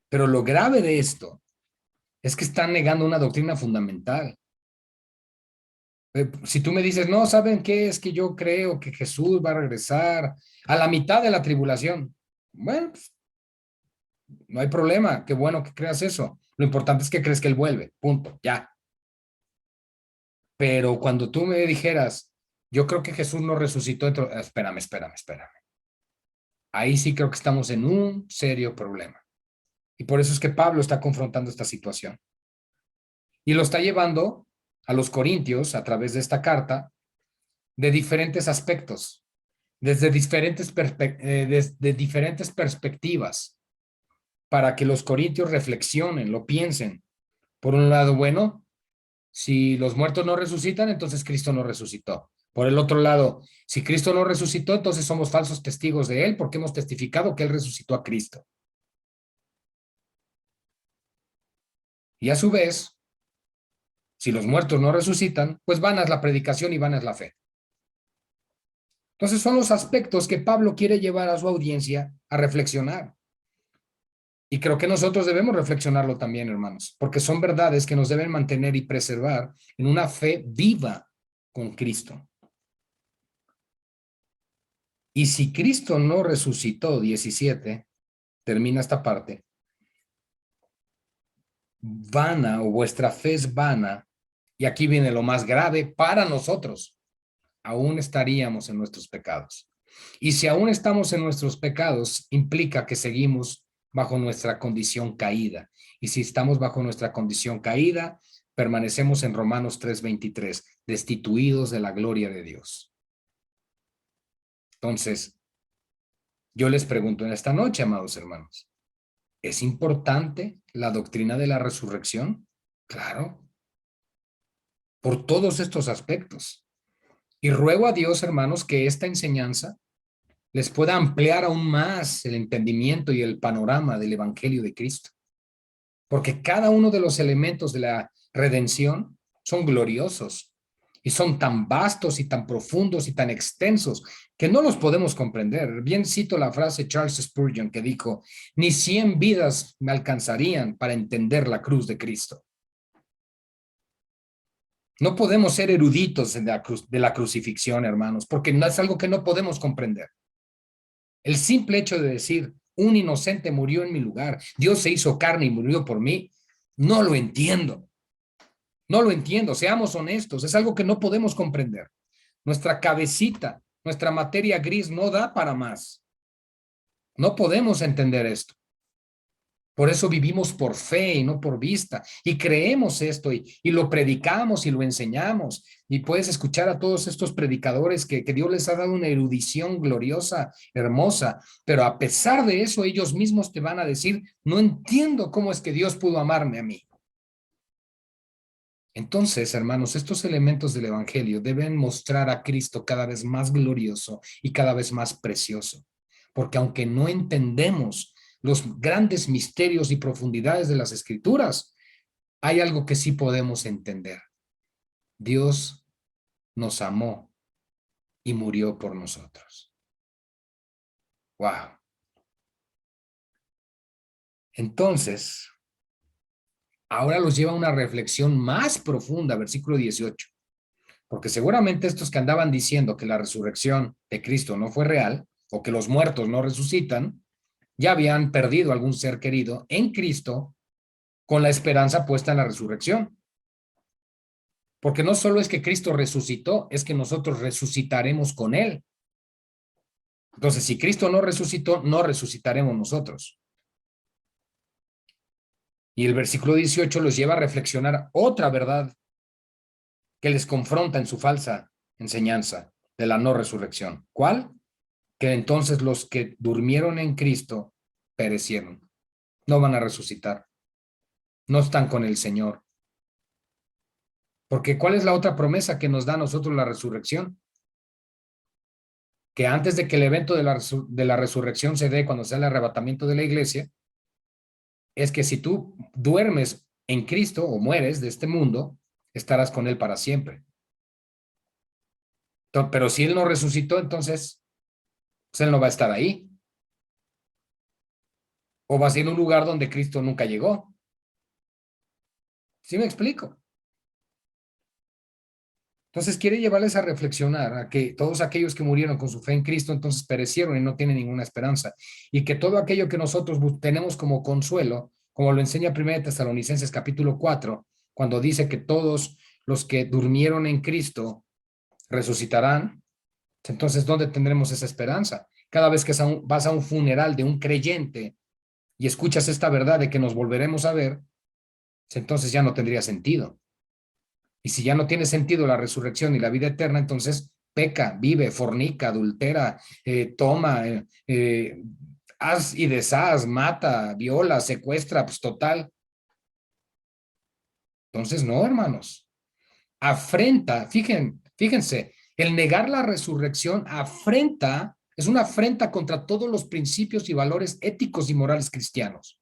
S1: Pero lo grave de esto es que están negando una doctrina fundamental. Si tú me dices, no, ¿saben qué? Es que yo creo que Jesús va a regresar a la mitad de la tribulación. Bueno, pues, no hay problema, qué bueno que creas eso. Lo importante es que crees que Él vuelve, punto, ya. Pero cuando tú me dijeras, yo creo que Jesús no resucitó, espérame. Ahí sí creo que estamos en un serio problema. Y por eso es que Pablo está confrontando esta situación. Y lo está llevando a los corintios a través de esta carta de diferentes aspectos, desde diferentes perspectivas, para que los corintios reflexionen, lo piensen. Por un lado, bueno, si los muertos no resucitan, entonces Cristo no resucitó. Por el otro lado, si Cristo no resucitó, entonces somos falsos testigos de Él porque hemos testificado que Él resucitó a Cristo. Y a su vez, si los muertos no resucitan, pues vana es la predicación y vana es la fe. Entonces son los aspectos que Pablo quiere llevar a su audiencia a reflexionar. Y creo que nosotros debemos reflexionarlo también, hermanos, porque son verdades que nos deben mantener y preservar en una fe viva con Cristo. Y si Cristo no resucitó, 17, termina esta parte, vana o vuestra fe es vana, y aquí viene lo más grave para nosotros, aún estaríamos en nuestros pecados. Y si aún estamos en nuestros pecados, implica que seguimos bajo nuestra condición caída. Y si estamos bajo nuestra condición caída, permanecemos en Romanos 3:23, destituidos de la gloria de Dios. Entonces, yo les pregunto en esta noche, amados hermanos, ¿es importante la doctrina de la resurrección? Claro, por todos estos aspectos. Y ruego a Dios, hermanos, que esta enseñanza les pueda ampliar aún más el entendimiento y el panorama del Evangelio de Cristo. Porque cada uno de los elementos de la redención son gloriosos y son tan vastos y tan profundos y tan extensos que no los podemos comprender. Bien cito la frase de Charles Spurgeon que dijo, ni 100 vidas me alcanzarían para entender la cruz de Cristo. No podemos ser eruditos de la crucifixión, hermanos, porque no es algo que no podemos comprender. El simple hecho de decir, un inocente murió en mi lugar, Dios se hizo carne y murió por mí, no lo entiendo. No lo entiendo, seamos honestos, es algo que no podemos comprender. Nuestra cabecita, nuestra materia gris no da para más. No podemos entender esto. Por eso vivimos por fe y no por vista. Y creemos esto y lo predicamos y lo enseñamos. Y puedes escuchar a todos estos predicadores que Dios les ha dado una erudición gloriosa, hermosa. Pero a pesar de eso, ellos mismos te van a decir, no entiendo cómo es que Dios pudo amarme a mí. Entonces, hermanos, estos elementos del Evangelio deben mostrar a Cristo cada vez más glorioso y cada vez más precioso. Porque aunque no entendemos los grandes misterios y profundidades de las Escrituras, hay algo que sí podemos entender. Dios nos amó y murió por nosotros. ¡Wow! Entonces, ahora los lleva a una reflexión más profunda, versículo 18. Porque seguramente estos que andaban diciendo que la resurrección de Cristo no fue real o que los muertos no resucitan, ya habían perdido algún ser querido en Cristo con la esperanza puesta en la resurrección. Porque no solo es que Cristo resucitó, es que nosotros resucitaremos con Él. Entonces, si Cristo no resucitó, no resucitaremos nosotros. Y el versículo 18 los lleva a reflexionar otra verdad que les confronta en su falsa enseñanza de la no resurrección. ¿Cuál? Que entonces los que durmieron en Cristo perecieron. No van a resucitar. No están con el Señor. Porque ¿cuál es la otra promesa que nos da a nosotros la resurrección? Que antes de que el evento de la resurrección se dé, cuando sea el arrebatamiento de la iglesia, es que si tú duermes en Cristo o mueres de este mundo, estarás con Él para siempre. Pero si Él no resucitó, entonces pues Él no va a estar ahí. O va a ser en un lugar donde Cristo nunca llegó. ¿Sí me explico? Entonces quiere llevarles a reflexionar a que todos aquellos que murieron con su fe en Cristo entonces perecieron y no tienen ninguna esperanza. Y que todo aquello que nosotros tenemos como consuelo, como lo enseña 1 Tesalonicenses capítulo 4, cuando dice que todos los que durmieron en Cristo resucitarán, entonces ¿dónde tendremos esa esperanza? Cada vez que vas a un funeral de un creyente y escuchas esta verdad de que nos volveremos a ver, entonces ya no tendría sentido. Y si ya no tiene sentido la resurrección y la vida eterna, entonces peca, vive, fornica, adultera, toma, haz y deshaz, mata, viola, secuestra, pues total. Entonces, no, hermanos. Afrenta, fíjense, el negar la resurrección afrenta, es una afrenta contra todos los principios y valores éticos y morales cristianos.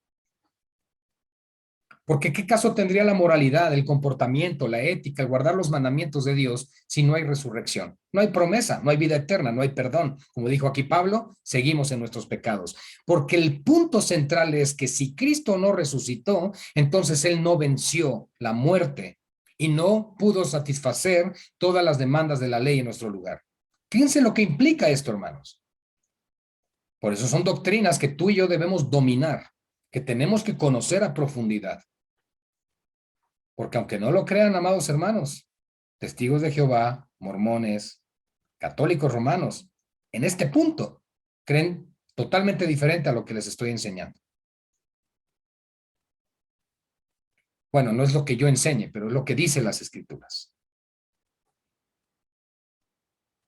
S1: Porque ¿qué caso tendría la moralidad, el comportamiento, la ética, el guardar los mandamientos de Dios si no hay resurrección? No hay promesa, no hay vida eterna, no hay perdón. Como dijo aquí Pablo, seguimos en nuestros pecados. Porque el punto central es que si Cristo no resucitó, entonces Él no venció la muerte y no pudo satisfacer todas las demandas de la ley en nuestro lugar. Fíjense lo que implica esto, hermanos. Por eso son doctrinas que tú y yo debemos dominar, que tenemos que conocer a profundidad. Porque aunque no lo crean, amados hermanos, testigos de Jehová, mormones, católicos romanos, en este punto creen totalmente diferente a lo que les estoy enseñando. Bueno, no es lo que yo enseñe, pero es lo que dicen las escrituras.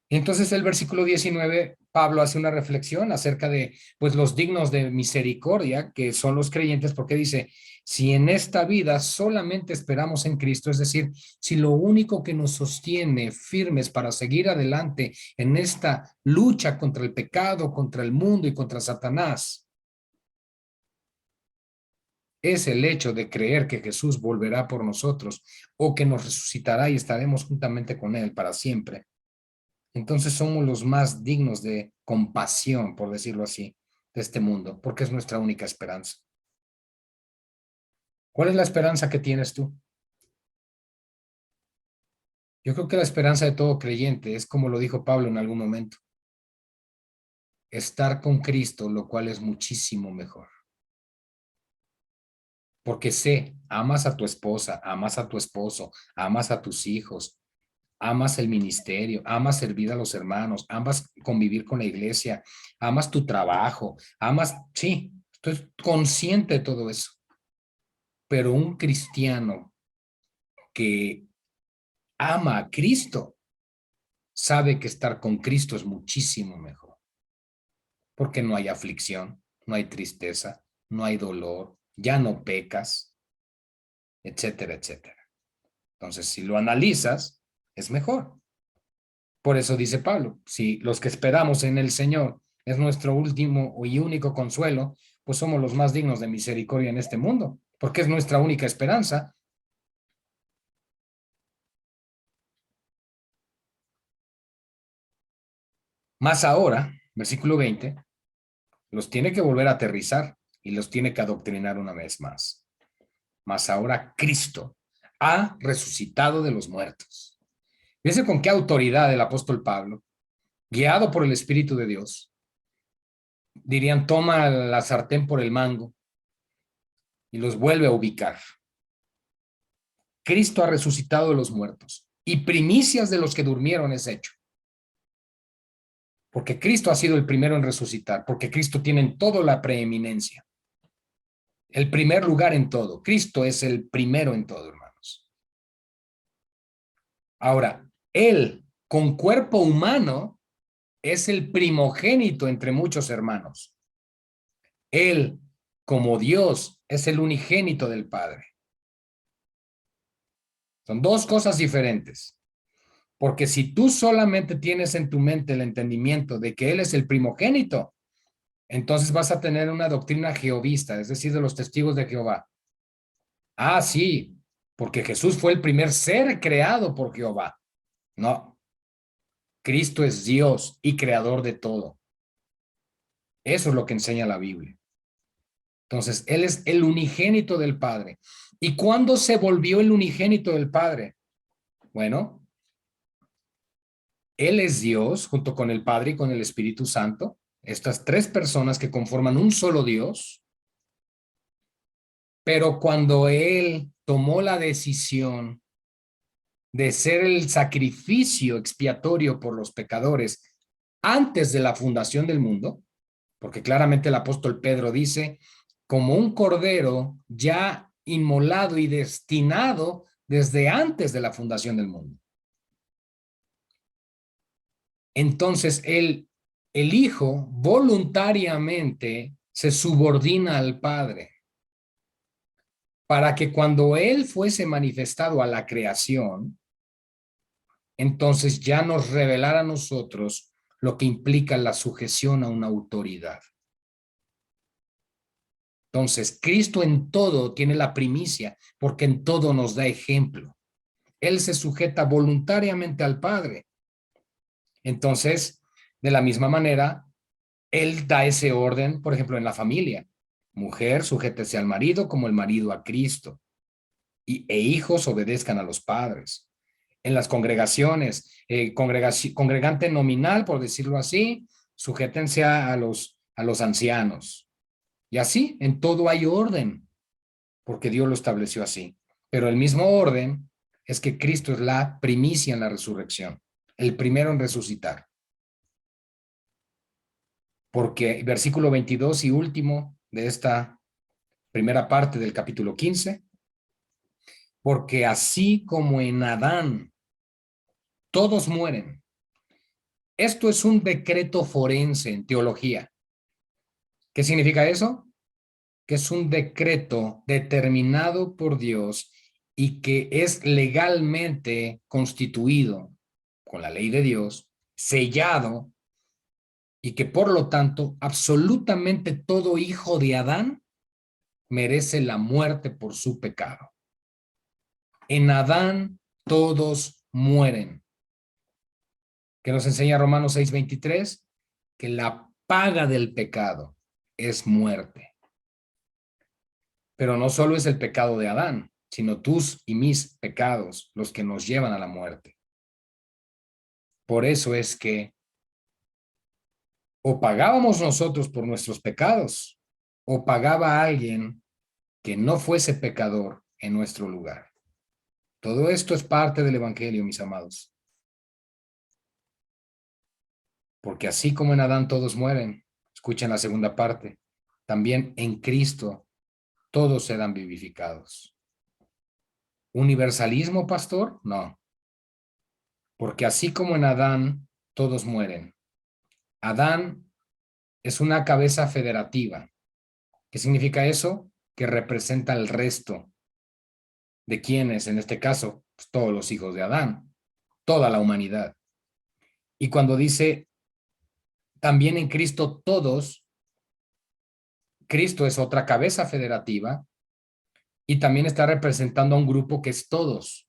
S1: Y entonces el versículo 19, Pablo hace una reflexión acerca de pues los dignos de misericordia que son los creyentes, porque dice, si en esta vida solamente esperamos en Cristo, es decir, si lo único que nos sostiene firmes para seguir adelante en esta lucha contra el pecado, contra el mundo y contra Satanás, es el hecho de creer que Jesús volverá por nosotros o que nos resucitará y estaremos juntamente con Él para siempre. Entonces somos los más dignos de compasión, por decirlo así, de este mundo, porque es nuestra única esperanza. ¿Cuál es la esperanza que tienes tú? Yo creo que la esperanza de todo creyente es como lo dijo Pablo en algún momento, estar con Cristo, lo cual es muchísimo mejor. Porque sé, amas a tu esposa, amas a tu esposo, amas a tus hijos, amas el ministerio, amas servir a los hermanos, amas convivir con la iglesia, amas tu trabajo, amas, sí, estoy consciente de todo eso. Pero un cristiano que ama a Cristo sabe que estar con Cristo es muchísimo mejor, porque no hay aflicción, no hay tristeza, no hay dolor, ya no pecas, etcétera, etcétera. Entonces, si lo analizas, es mejor. Por eso dice Pablo, si los que esperamos en el Señor es nuestro último y único consuelo, pues somos los más dignos de misericordia en este mundo, porque es nuestra única esperanza. Más ahora, versículo 20, los tiene que volver a aterrizar y los tiene que adoctrinar una vez más. Más ahora Cristo ha resucitado de los muertos. Fíjense con qué autoridad el apóstol Pablo, guiado por el Espíritu de Dios, dirían, toma la sartén por el mango y los vuelve a ubicar. Cristo ha resucitado de los muertos y primicias de los que durmieron es hecho. Porque Cristo ha sido el primero en resucitar, porque Cristo tiene en todo la preeminencia. El primer lugar en todo. Cristo es el primero en todo, hermanos. Ahora, Él, con cuerpo humano, es el primogénito entre muchos hermanos. Él, como Dios, es el unigénito del Padre. Son dos cosas diferentes. Porque si tú solamente tienes en tu mente el entendimiento de que Él es el primogénito, entonces vas a tener una doctrina jehovista, es decir, de los testigos de Jehová. Ah, sí, porque Jesús fue el primer ser creado por Jehová. No, Cristo es Dios y creador de todo. Eso es lo que enseña la Biblia. Entonces, Él es el unigénito del Padre. ¿Y cuándo se volvió el unigénito del Padre? Bueno, Él es Dios junto con el Padre y con el Espíritu Santo. Estas tres personas que conforman un solo Dios. Pero cuando Él tomó la decisión de ser el sacrificio expiatorio por los pecadores antes de la fundación del mundo, porque claramente el apóstol Pedro dice, como un cordero ya inmolado y destinado desde antes de la fundación del mundo. Entonces el Hijo voluntariamente se subordina al Padre para que cuando Él fuese manifestado a la creación, entonces ya nos revelara a nosotros lo que implica la sujeción a una autoridad. Entonces, Cristo en todo tiene la primicia, porque en todo nos da ejemplo. Él se sujeta voluntariamente al Padre. Entonces, de la misma manera, Él da ese orden, por ejemplo, en la familia. Mujer, sujétese al marido como el marido a Cristo. E hijos obedezcan a los padres. En las congregaciones, congregante nominal, por decirlo así, sujétense a los ancianos. Y así, en todo hay orden, porque Dios lo estableció así. Pero el mismo orden es que Cristo es la primicia en la resurrección, el primero en resucitar. Porque versículo 22 y último de esta primera parte del capítulo 15, porque así como en Adán todos mueren. Esto es un decreto forense en teología. ¿Qué significa eso? Que es un decreto determinado por Dios y que es legalmente constituido con la ley de Dios, sellado, y que por lo tanto absolutamente todo hijo de Adán merece la muerte por su pecado. En Adán todos mueren. ¿Qué nos enseña Romanos 6:23? Que la paga del pecado es muerte. Pero no solo es el pecado de Adán, sino tus y mis pecados los que nos llevan a la muerte. Por eso es que o pagábamos nosotros por nuestros pecados, o pagaba alguien que no fuese pecador en nuestro lugar. Todo esto es parte del Evangelio, mis amados. Porque así como en Adán todos mueren, escuchen la segunda parte, también en Cristo todos serán vivificados. ¿Universalismo, pastor? No. Porque así como en Adán todos mueren, Adán es una cabeza federativa. ¿Qué significa eso? Que representa al resto de quienes, en este caso, pues, todos los hijos de Adán, toda la humanidad. Y cuando dice también en Cristo todos, Cristo es otra cabeza federativa y también está representando a un grupo que es todos,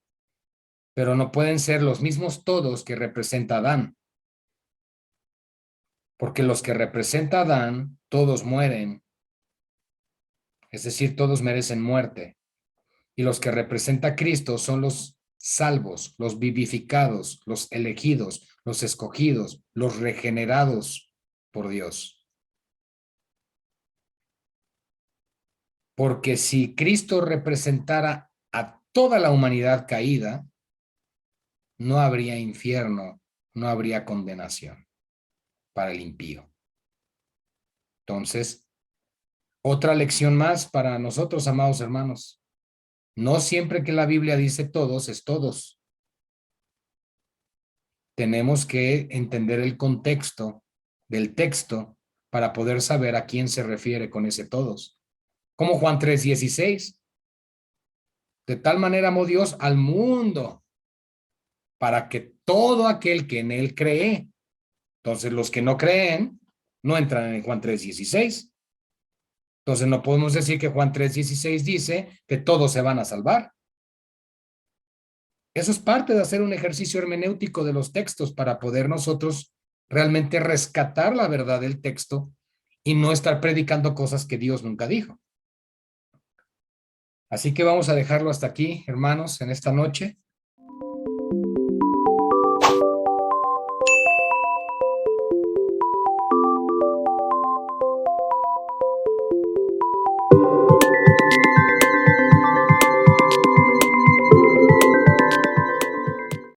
S1: pero no pueden ser los mismos todos que representa Adán, porque los que representa Adán, todos mueren, es decir, todos merecen muerte, y los que representa Cristo son los salvos, los vivificados, los elegidos, los escogidos, los regenerados por Dios. Porque si Cristo representara a toda la humanidad caída, no habría infierno, no habría condenación para el impío. Entonces, otra lección más para nosotros, amados hermanos. No siempre que la Biblia dice todos, es todos. Tenemos que entender el contexto del texto para poder saber a quién se refiere con ese todos. Como Juan 3:16. De tal manera amó Dios al mundo para que todo aquel que en él cree. Entonces, los que no creen no entran en Juan 3:16. Entonces, no podemos decir que Juan 3:16 dice que todos se van a salvar. Eso es parte de hacer un ejercicio hermenéutico de los textos para poder nosotros realmente rescatar la verdad del texto y no estar predicando cosas que Dios nunca dijo. Así que vamos a dejarlo hasta aquí, hermanos, en esta noche.